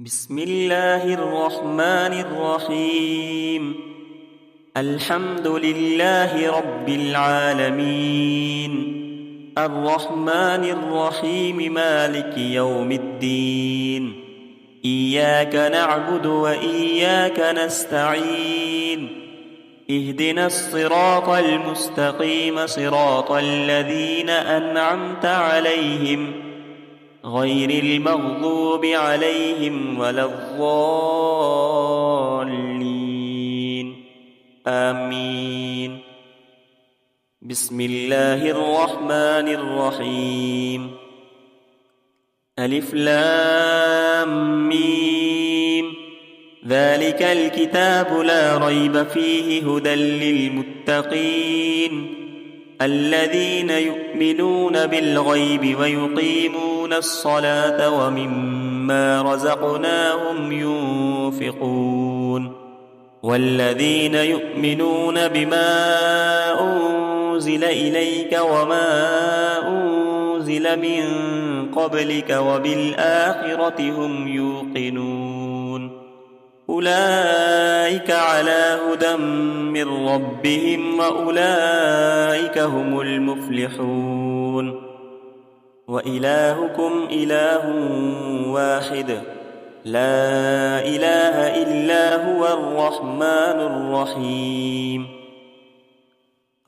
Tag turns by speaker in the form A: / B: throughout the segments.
A: بسم الله الرحمن الرحيم. الحمد لله رب العالمين، الرحمن الرحيم، مالك يوم الدين. إياك نعبد وإياك نستعين. اهدنا الصراط المستقيم، صراط الذين أنعمت عليهم غير المغضوب عليهم ولا الضالين، آمين. بسم الله الرحمن الرحيم. ألف لام ميم. ذلك الكتاب لا ريب فيه، هدى للمتقين الذين يؤمنون بالغيب ويقيمون الصلاة ومما رزقناهم ينفقون. والذين يؤمنون بما أنزل إليك وما أنزل من قبلك وبالآخرة هم يوقنون. أولئك على هدى من ربهم وأولئك هم المفلحون. وإلهكم إله واحد، لا إله إلا هو الرحمن الرحيم.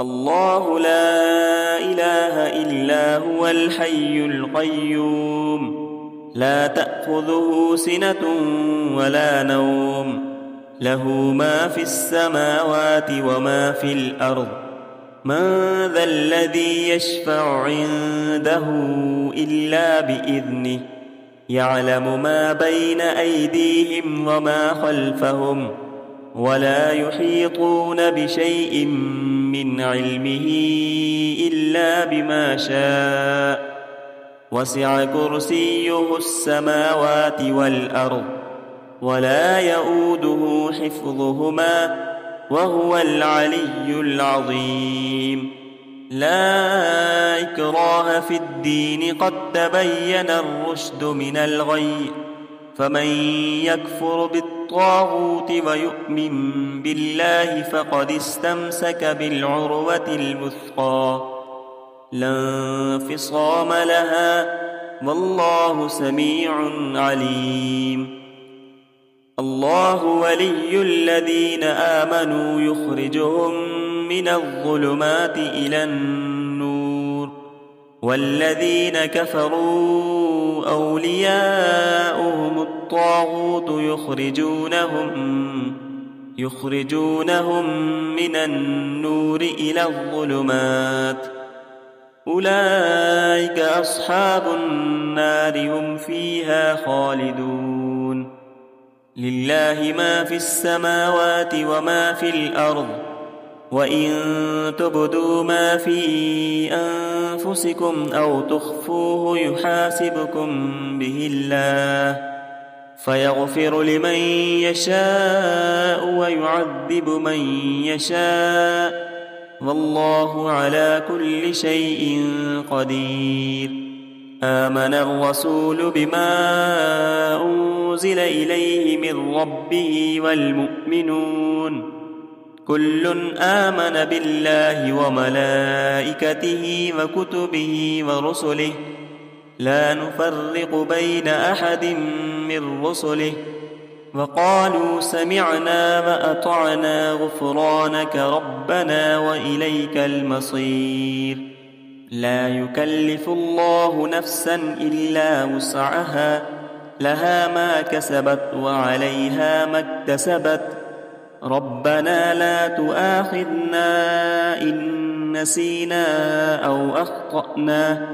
A: الله لا إله إلا هو الحي القيوم، لا تأخذه سنة ولا نوم، له ما في السماوات وما في الأرض. من ذا الذي يشفع عنده إلا بإذنه، يعلم ما بين أيديهم وما خلفهم، ولا يحيطون بشيء من علمه إلا بما شاء. وسع كرسيه السماوات والأرض، ولا يؤوده حفظهما، وهو العلي العظيم. لا إكراه في الدين، قد تبين الرشد من الغي. فمن يكفر بالطاغوت ويؤمن بالله فقد استمسك بالعروة الوثقى، لا انفصام لها، والله سميع عليم. الله ولي الذين آمنوا، يخرجهم من الظلمات إلى النور. والذين كفروا أولياؤهم الطاغوت، يخرجونهم من النور إلى الظلمات. أولئك أصحاب النار، هم فيها خالدون. لله ما في السماوات وما في الأرض، وإن تبدوا ما في أنفسكم أو تخفوه يحاسبكم به الله، فيغفر لمن يشاء ويعذب من يشاء، والله على كل شيء قدير. آمن الرسول بما أنزل إليه من ربه والمؤمنون، كل آمن بالله وملائكته وكتبه ورسله، لا نفرق بين أحد من رسله، وقالوا سمعنا وأطعنا غفرانك ربنا وإليك المصير. لا يكلف الله نفسا إلا وسعها، لها ما كسبت وعليها ما اكتسبت. ربنا لا تؤاخذنا إن نسينا أو أخطأنا،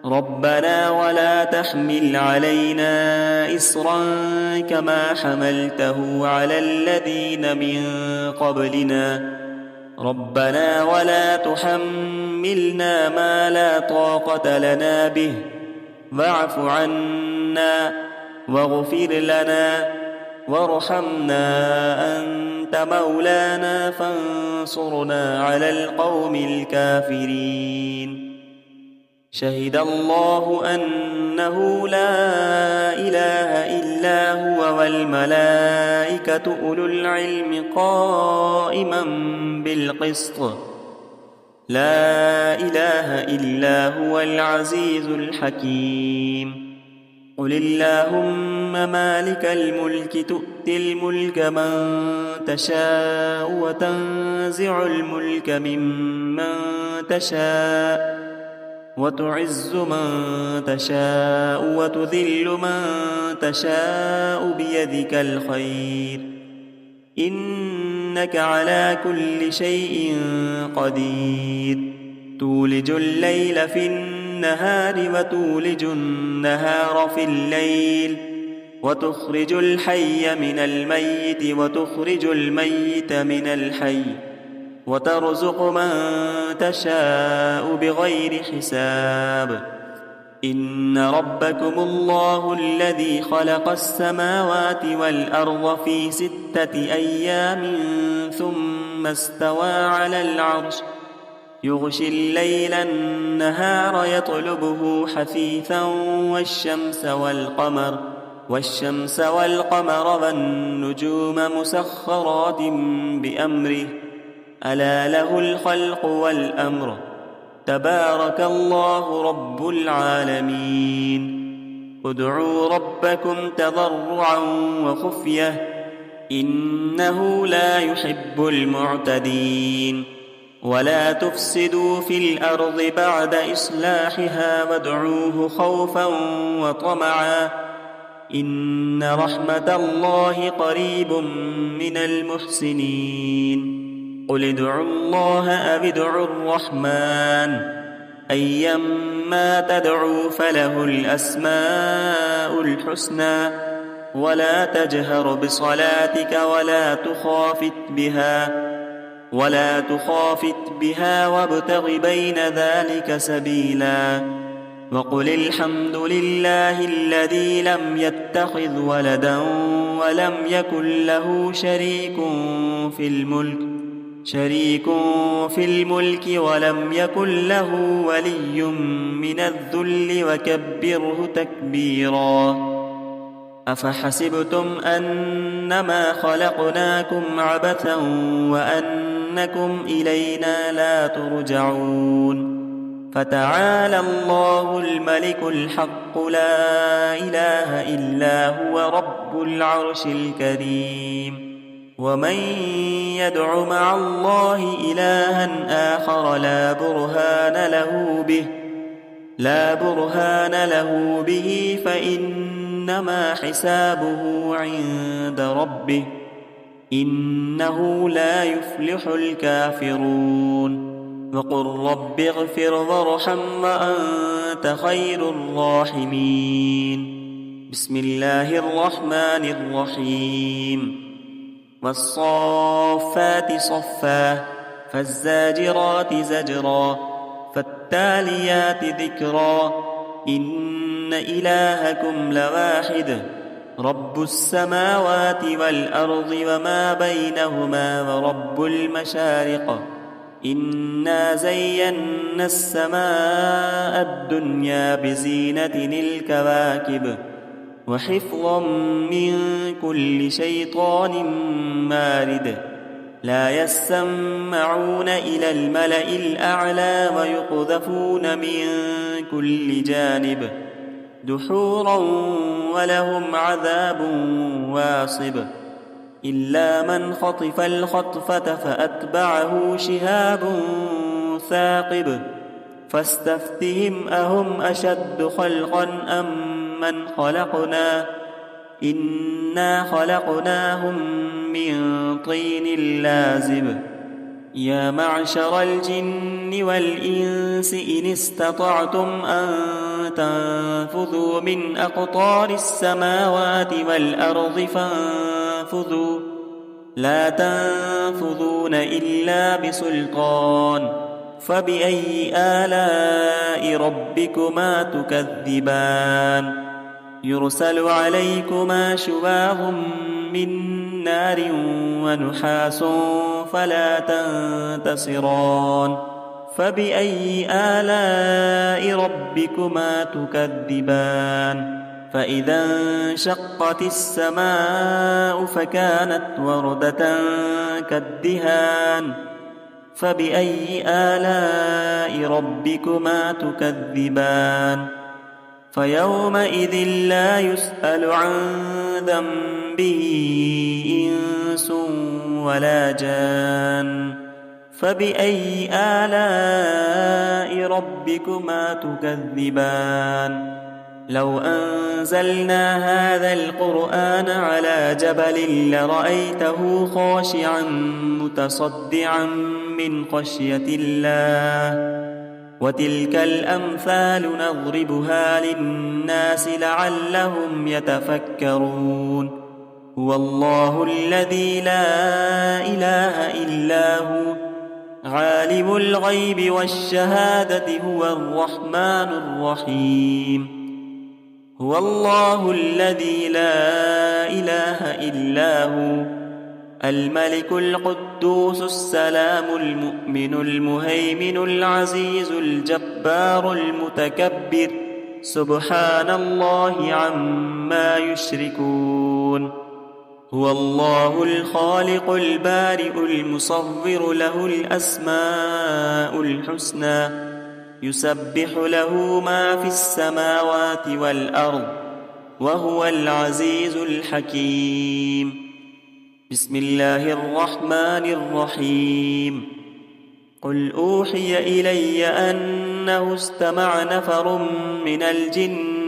A: ربنا ولا تحمل علينا إصرا كما حملته على الذين من قبلنا، ربنا ولا تحملنا ما لا طاقة لنا به، واعف عنا واغفر لنا وارحمنا، أنت مولانا فانصرنا على القوم الكافرين. شهد الله أن أنه لا إله إلا هو والملائكة أولو العلم قائما بالقسط لا إله إلا هو العزيز الحكيم قل اللهم مالك الملك تؤتي الملك من تشاء وتنزع الملك ممن تشاء وتعز من تشاء وتذل من تشاء بيدك الخير إنك على كل شيء قدير تولج الليل في النهار وتولج النهار في الليل وتخرج الحي من الميت وتخرج الميت من الحي وترزق من تشاء بغير حساب إن ربكم الله الذي خلق السماوات والأرض في 6 أيام ثم استوى على العرش يغشي الليل النهار يطلبه حثيثا والشمس والقمر والنجوم مسخرات بأمره ألا له الخلق والأمر تبارك الله رب العالمين ادعوا ربكم تضرعا وخفية إنه لا يحب المعتدين ولا تفسدوا في الأرض بعد إصلاحها وادعوه خوفا وطمعا إن رحمة الله قريب من المحسنين قل ادعوا الله أو ادعوا الرحمن أيما تدعوا فله الأسماء الحسنى ولا تجهر بصلاتك ولا تخافت بها وابتغ بين ذلك سبيلا وقل الحمد لله الذي لم يتخذ ولدا ولم يكن له شريك في الملك ولم يكن له ولي من الذل وكبره تكبيرا أفحسبتم أنما خلقناكم عبثا وأنكم إلينا لا ترجعون فتعالى الله الملك الحق لا إله إلا هو رب العرش الكريم ومن يدع مع الله إلها آخر لا برهان له به فإنما حسابه عند ربه إنه لا يفلح الكافرون وقل رب اغفر وارحم وأنت خير الراحمين بسم الله الرحمن الرحيم والصافات صفا فالزاجرات زجرا فالتاليات ذكرا إن إلهكم لواحد رب السماوات والأرض وما بينهما ورب المشارق إنا زينا السماء الدنيا بزينة الكواكب وحفظا من كل شيطان مارد لا يسمعون إلى الملأ الأعلى ويقذفون من كل جانب دحورا ولهم عذاب واصب إلا من خطف الخطفة فأتبعه شهاب ثاقب فاستفتهم أهم أشد خلقا أم من خلقنا إنا خلقناهم من طين لازب يا معشر الجن والإنس إن استطعتم أن تنفذوا من أقطار السماوات والأرض فانفذوا لا تنفذون إلا بسلطان فبأي آلاء ربكما تكذبان يرسل عليكما شواظ من نار ونحاس فلا تنتصران فبأي آلاء ربكما تكذبان فإذا انشقت السماء فكانت وردة كالدهان فبأي آلاء ربكما تكذبان فيومئذ لا يسأل عن ذنبه إنس ولا جان فبأي آلاء ربكما تكذبان لو أنزلنا هذا القرآن على جبل لرأيته خاشعا متصدعا من خشية الله وتلك الأمثال نضربها للناس لعلهم يتفكرون هو الله الذي لا إله إلا هو عالم الغيب والشهادة هو الرحمن الرحيم هو الله الذي لا إله إلا هو الملك القدوس السلام المؤمن المهيمن العزيز الجبار المتكبر سبحان الله عما يشركون هو الله الخالق البارئ المصور له الأسماء الحسنى يسبح له ما في السماوات والأرض وهو العزيز الحكيم بسم الله الرحمن الرحيم قل أوحي إلي أنه استمع نفر من الجن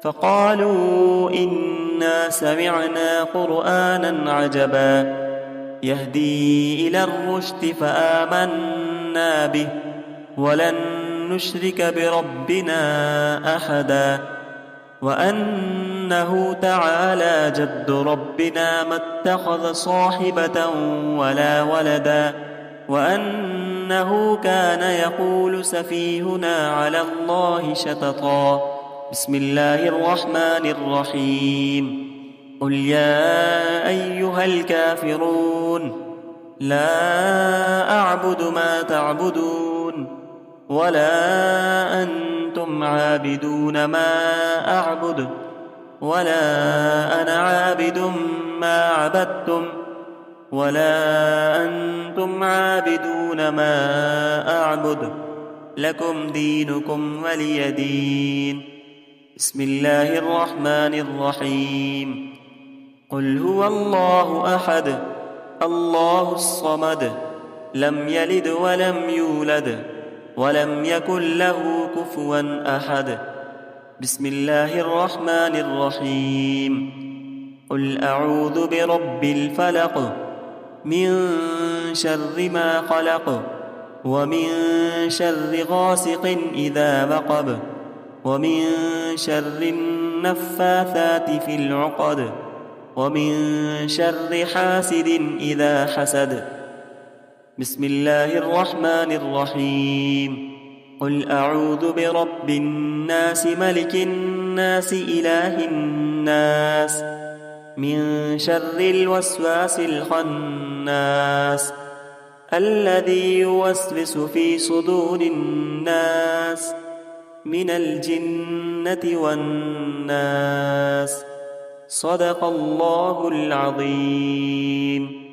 A: فقالوا إنا سمعنا قرآنا عجبا يهدي إلى الرشد فآمنا به ولن نشرك بربنا أحدا وأنه تعالى جد ربنا ما اتخذ صاحبة ولا ولدا وأنه كان يقول سفيهنا على الله شططا بسم الله الرحمن الرحيم قل يا أيها الكافرون لا أعبد ما تعبدون ولا أنتم عابدون ما أعبد ولا أنا عابد ما عبدتم ولا أنتم عابدون ما أعبد لكم دينكم ولي دين بسم الله الرحمن الرحيم قل هو الله أحد الله الصمد لم يلد ولم يولد ولم يكن له كفوا أحد بسم الله الرحمن الرحيم قل أعوذ برب الفلق من شر ما خلق ومن شر غاسق إذا وقب ومن شر النفاثات في العقد ومن شر حاسد إذا حسد بسم الله الرحمن الرحيم قل أعوذ برب الناس ملك الناس إله الناس من شر الوسواس الخناس الذي يوسوس في صدور الناس من الجنة والناس صدق الله العظيم.